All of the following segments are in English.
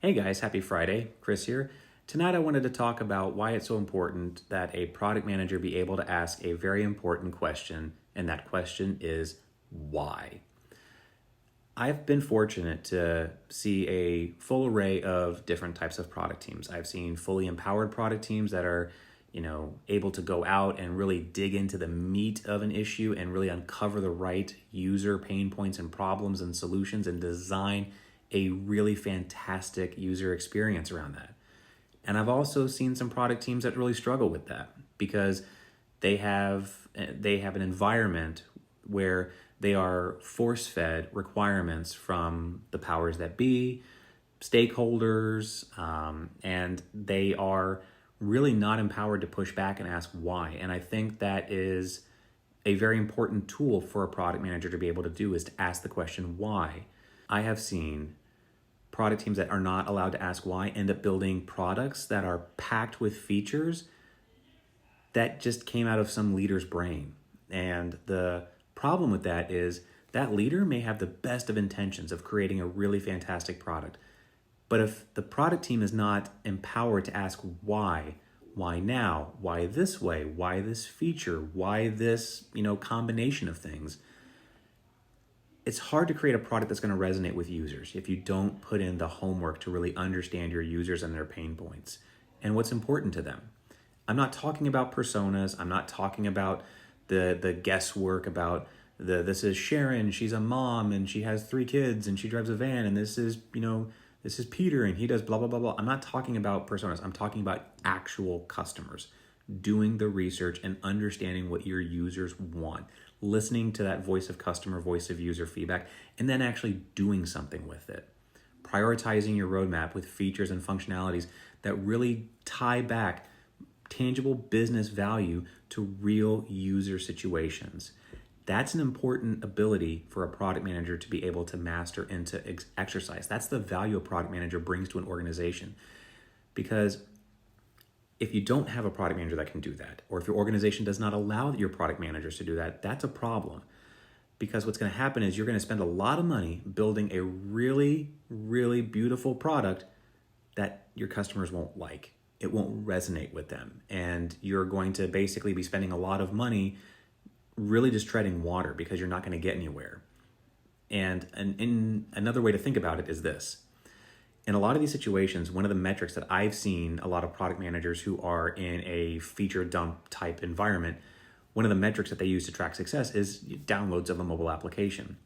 Hey guys, happy Friday. Chris here. Tonight I wanted to talk about why it's so important that a product manager be able to ask a very important question, and that question is why. I've been fortunate to see a full array of different types of product teams. I've seen fully empowered product teams that are, able to go out and really dig into the meat of an issue and really uncover the right user pain points and problems and solutions and design a really fantastic user experience around that. And I've also seen some product teams that really struggle with that because they have an environment where they are force-fed requirements from the powers that be, stakeholders, and they are really not empowered to push back and ask why. And I think that is a very important tool for a product manager to be able to do, is to ask the question why. I have seen product teams that are not allowed to ask why end up building products that are packed with features that just came out of some leader's brain. And the problem with that is that leader may have the best of intentions of creating a really fantastic product. But if the product team is not empowered to ask why now, why this way, why this feature, why this, combination of things, it's hard to create a product that's going to resonate with users if you don't put in the homework to really understand your users and their pain points and what's important to them. I'm not talking about personas. I'm not talking about the guesswork about this is Sharon, she's a mom and she has 3 kids and she drives a van, and this is Peter and he does blah, blah, blah, blah. I'm not talking about personas. I'm talking about actual customers, doing the research and understanding what your users want, listening to that voice of customer, voice of user feedback, and then actually doing something with it. Prioritizing your roadmap with features and functionalities that really tie back tangible business value to real user situations. That's an important ability for a product manager to be able to master and to exercise. That's the value a product manager brings to an organization. Because if you don't have a product manager that can do that, or if your organization does not allow your product managers to do that, that's a problem. Because what's going to happen is you're going to spend a lot of money building a really, really beautiful product that your customers won't like. It won't resonate with them. And you're going to basically be spending a lot of money really just treading water because you're not going to get anywhere. And another way to think about it is this. In a lot of these situations, one of the metrics that I've seen a lot of product managers who are in a feature dump type environment, one of the metrics that they use to track success is downloads of a mobile application.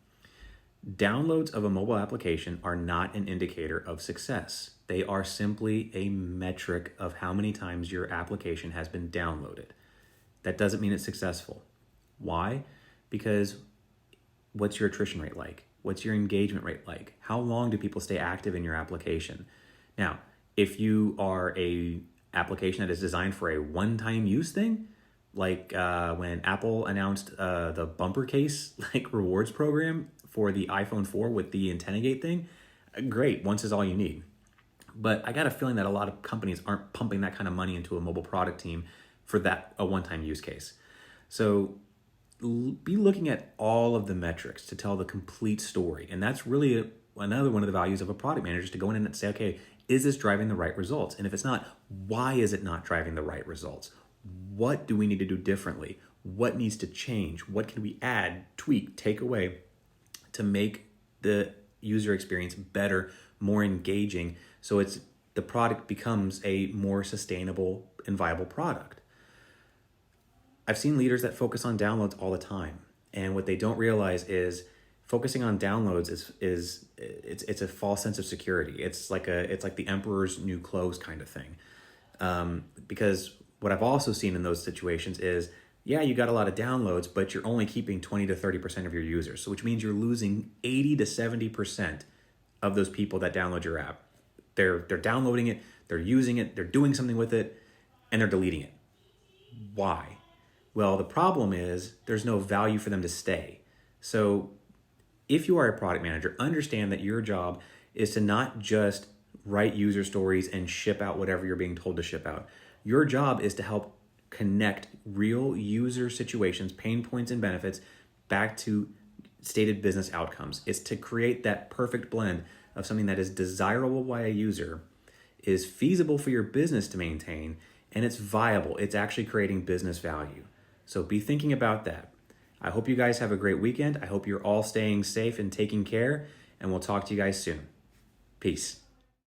Downloads of a mobile application are not an indicator of success. They are simply a metric of how many times your application has been downloaded. That doesn't mean it's successful. Why? Because what's your attrition rate like? What's your engagement rate like? How long do people stay active in your application? Now, if you are a application that is designed for a one-time use thing, like when Apple announced the bumper case rewards program for the iPhone 4 with the AntennaGate thing, great, once is all you need. But I got a feeling that a lot of companies aren't pumping that kind of money into a mobile product team for a one-time use case. So be looking at all of the metrics to tell the complete story. And that's really another one of the values of a product manager, is to go in and say, okay, is this driving the right results? And if it's not, why is it not driving the right results? What do we need to do differently? What needs to change? What can we add, tweak, take away to make the user experience better, more engaging, so the product becomes a more sustainable and viable product? I've seen leaders that focus on downloads all the time, and what they don't realize is focusing on downloads is a false sense of security. It's like the emperor's new clothes kind of thing. Because what I've also seen in those situations is, yeah, you got a lot of downloads, but you're only keeping 20 to 30% of your users. So which means you're losing 80 to 70% of those people that download your app. They're downloading it, they're using it, they're doing something with it, and they're deleting it. Why? Well, the problem is there's no value for them to stay. So if you are a product manager, understand that your job is to not just write user stories and ship out whatever you're being told to ship out. Your job is to help connect real user situations, pain points, and benefits back to stated business outcomes. It's to create that perfect blend of something that is desirable by a user, is feasible for your business to maintain, and it's viable. It's actually creating business value. So be thinking about that. I hope you guys have a great weekend. I hope you're all staying safe and taking care, and we'll talk to you guys soon. Peace.